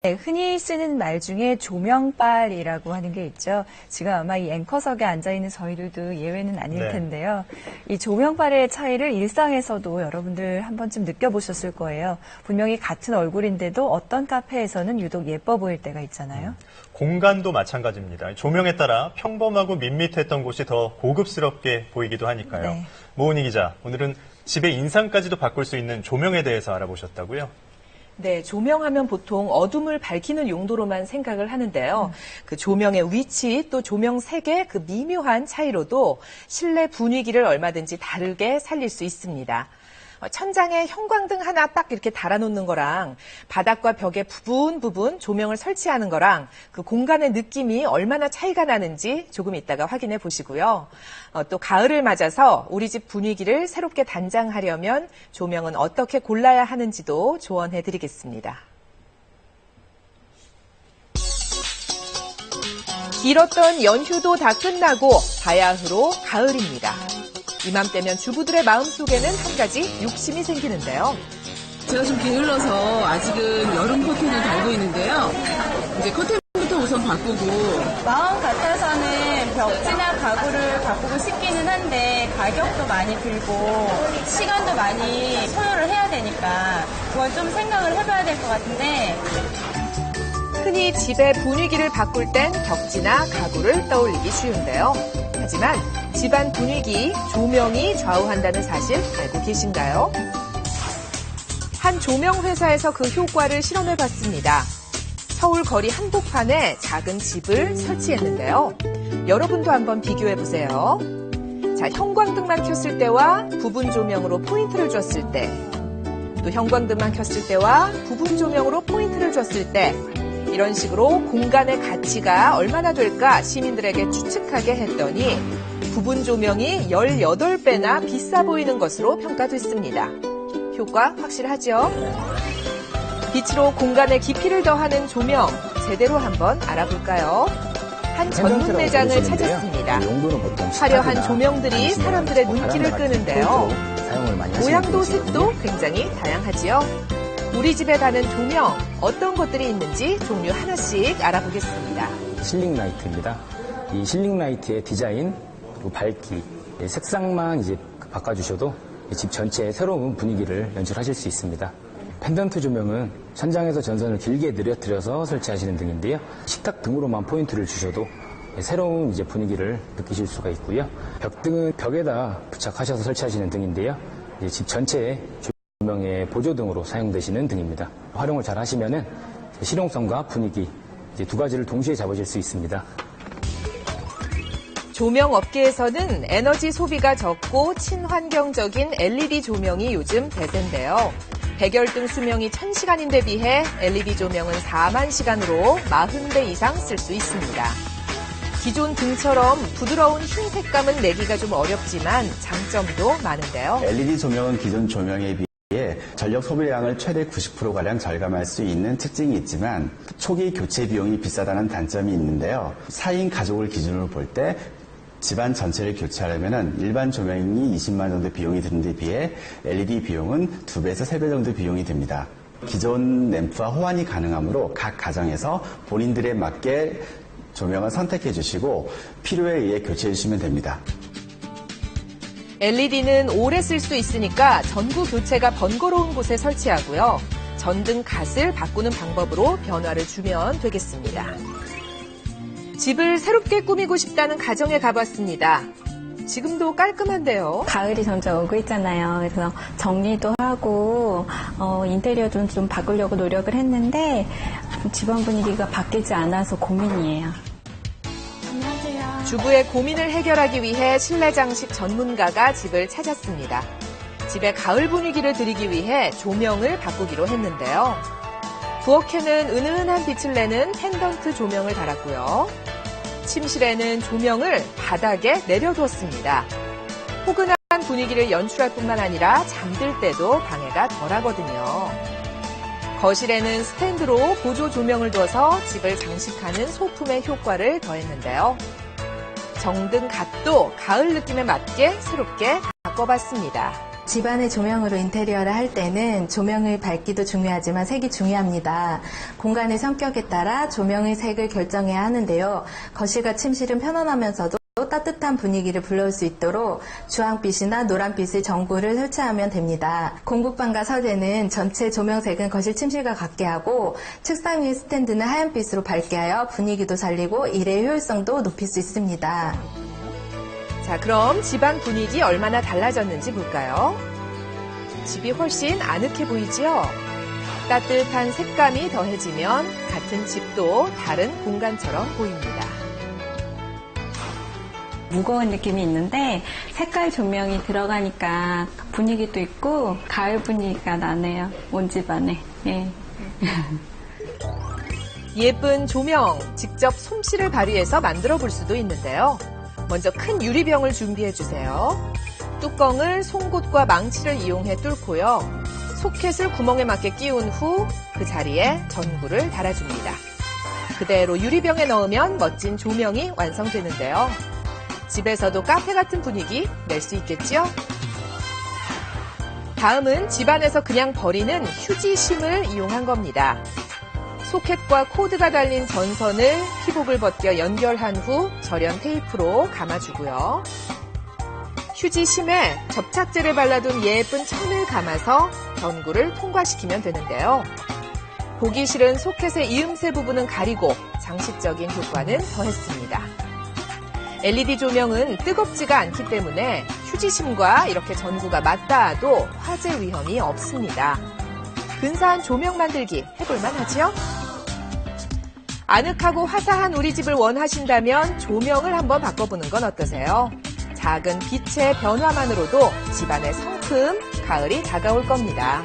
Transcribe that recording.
네, 흔히 쓰는 말 중에 조명빨이라고 하는 게 있죠. 지금 아마 이 앵커석에 앉아있는 저희들도 예외는 아닐 텐데요. 이 조명빨의 차이를 일상에서도 여러분들 한 번쯤 느껴보셨을 거예요. 분명히 같은 얼굴인데도 어떤 카페에서는 유독 예뻐 보일 때가 있잖아요. 공간도 마찬가지입니다. 조명에 따라 평범하고 밋밋했던 곳이 더 고급스럽게 보이기도 하니까요. 네. 모은희 기자, 오늘은 집의 인상까지도 바꿀 수 있는 조명에 대해서 알아보셨다고요? 네, 조명하면 보통 어둠을 밝히는 용도로만 생각을 하는데요. 그 조명의 위치 또 조명 색의 그 미묘한 차이로도 실내 분위기를 얼마든지 다르게 살릴 수 있습니다. 천장에 형광등 하나 딱 이렇게 달아놓는 거랑 바닥과 벽에 부분 조명을 설치하는 거랑 그 공간의 느낌이 얼마나 차이가 나는지 조금 이따가 확인해 보시고요. 또 가을을 맞아서 우리 집 분위기를 새롭게 단장하려면 조명은 어떻게 골라야 하는지도 조언해 드리겠습니다. 길었던 연휴도 다 끝나고 바야흐로 가을입니다. 이맘때면 주부들의 마음속에는 한 가지 욕심이 생기는데요. 제가 좀 게을러서 아직은 여름 커튼을 달고 있는데요. 이제 커튼부터 우선 바꾸고. 마음 같아서는 벽지나 가구를 바꾸고 싶기는 한데 가격도 많이 들고 시간도 많이 소요를 해야 되니까 그건 좀 생각을 해봐야 될 것 같은데. 흔히 집의 분위기를 바꿀 땐 벽지나 가구를 떠올리기 쉬운데요. 하지만 집안 분위기, 조명이 좌우한다는 사실 알고 계신가요? 한 조명 회사에서 그 효과를 실험해 봤습니다. 서울 거리 한복판에 작은 집을 설치했는데요. 여러분도 한번 비교해 보세요. 자, 형광등만 켰을 때와 부분 조명으로 포인트를 줬을 때, 또 형광등만 켰을 때와 부분 조명으로 포인트를 줬을 때, 이런 식으로 공간의 가치가 얼마나 될까 시민들에게 추측하게 했더니 부분 조명이 18배나 비싸 보이는 것으로 평가됐습니다. 효과 확실하죠? 빛으로 공간의 깊이를 더하는 조명, 제대로 한번 알아볼까요? 한 전문 매장을 찾았습니다. 화려한 조명들이 사람들의 눈길을 끄는데요. 모양도 색도 굉장히 다양하지요. 우리 집에 다는 조명, 어떤 것들이 있는지 종류 하나씩 알아보겠습니다. 실링 라이트입니다. 이 실링 라이트의 디자인, 그리고 밝기, 색상만 이제 바꿔주셔도 집 전체의 새로운 분위기를 연출하실 수 있습니다. 펜던트 조명은 천장에서 전선을 길게 늘어뜨려서 설치하시는 등인데요. 식탁 등으로만 포인트를 주셔도 새로운 이제 분위기를 느끼실 수가 있고요. 벽등은 벽에다 부착하셔서 설치하시는 등인데요. 집 전체에 조명의 보조등으로 사용되시는 등입니다. 활용을 잘 하시면은 실용성과 분위기 이제 두 가지를 동시에 잡으실 수 있습니다. 조명 업계에서는 에너지 소비가 적고 친환경적인 LED 조명이 요즘 대세인데요. 백열등 수명이 1000시간인데 비해 LED 조명은 4만 시간으로 40배 이상 쓸 수 있습니다. 기존 등처럼 부드러운 흰 색감은 내기가 좀 어렵지만 장점도 많은데요. LED 조명은 기존 조명에 비해 전력 소비량을 최대 90%가량 절감할 수 있는 특징이 있지만 초기 교체 비용이 비싸다는 단점이 있는데요. 4인 가족을 기준으로 볼 때 집안 전체를 교체하려면 일반 조명이 20만 원 정도 비용이 드는 데 비해 LED 비용은 2배에서 3배 정도 비용이 듭니다. 기존 램프와 호환이 가능하므로 각 가정에서 본인들에 맞게 조명을 선택해 주시고 필요에 의해 교체해 주시면 됩니다. LED는 오래 쓸 수 있으니까 전구 교체가 번거로운 곳에 설치하고요. 전등 갓을 바꾸는 방법으로 변화를 주면 되겠습니다. 집을 새롭게 꾸미고 싶다는 가정에 가봤습니다. 지금도 깔끔한데요. 가을이 점점 오고 있잖아요. 그래서 정리도 하고 인테리어도 좀 바꾸려고 노력을 했는데 집안 분위기가 바뀌지 않아서 고민이에요. 안녕하세요. 주부의 고민을 해결하기 위해 실내 장식 전문가가 집을 찾았습니다. 집에 가을 분위기를 드리기 위해 조명을 바꾸기로 했는데요. 부엌에는 은은한 빛을 내는 펜던트 조명을 달았고요. 침실에는 조명을 바닥에 내려두었습니다. 포근한 분위기를 연출할 뿐만 아니라 잠들 때도 방해가 덜하거든요. 거실에는 스탠드로 보조 조명을 두어서 집을 장식하는 소품의 효과를 더했는데요. 정등 갓도 가을 느낌에 맞게 새롭게 바꿔봤습니다. 집안의 조명으로 인테리어를 할 때는 조명의 밝기도 중요하지만 색이 중요합니다. 공간의 성격에 따라 조명의 색을 결정해야 하는데요. 거실과 침실은 편안하면서도 따뜻한 분위기를 불러올 수 있도록 주황빛이나 노란빛의 전구를 설치하면 됩니다. 공국방과 서재는 전체 조명색은 거실 침실과 같게 하고 책상 위의 스탠드는 하얀빛으로 밝게 하여 분위기도 살리고 일의 효율성도 높일 수 있습니다. 자, 그럼 집안 분위기 얼마나 달라졌는지 볼까요? 집이 훨씬 아늑해 보이지요? 따뜻한 색감이 더해지면 같은 집도 다른 공간처럼 보입니다. 무거운 느낌이 있는데 색깔 조명이 들어가니까 분위기도 있고 가을 분위기가 나네요. 온 집안에. 예. 예쁜 조명, 직접 솜씨를 발휘해서 만들어 볼 수도 있는데요. 먼저 큰 유리병을 준비해 주세요. 뚜껑을 송곳과 망치를 이용해 뚫고요. 소켓을 구멍에 맞게 끼운 후 그 자리에 전구를 달아줍니다. 그대로 유리병에 넣으면 멋진 조명이 완성되는데요. 집에서도 카페 같은 분위기 낼 수 있겠죠? 다음은 집안에서 그냥 버리는 휴지심을 이용한 겁니다. 소켓과 코드가 달린 전선을 피복을 벗겨 연결한 후 절연 테이프로 감아주고요. 휴지심에 접착제를 발라둔 예쁜 천을 감아서 전구를 통과시키면 되는데요. 보기 싫은 소켓의 이음새 부분은 가리고 장식적인 효과는 더했습니다. LED 조명은 뜨겁지가 않기 때문에 휴지심과 이렇게 전구가 맞닿아도 화재 위험이 없습니다. 근사한 조명 만들기 해볼만 하죠? 아늑하고 화사한 우리 집을 원하신다면 조명을 한번 바꿔보는 건 어떠세요? 작은 빛의 변화만으로도 집안의 성큼 가을이 다가올 겁니다.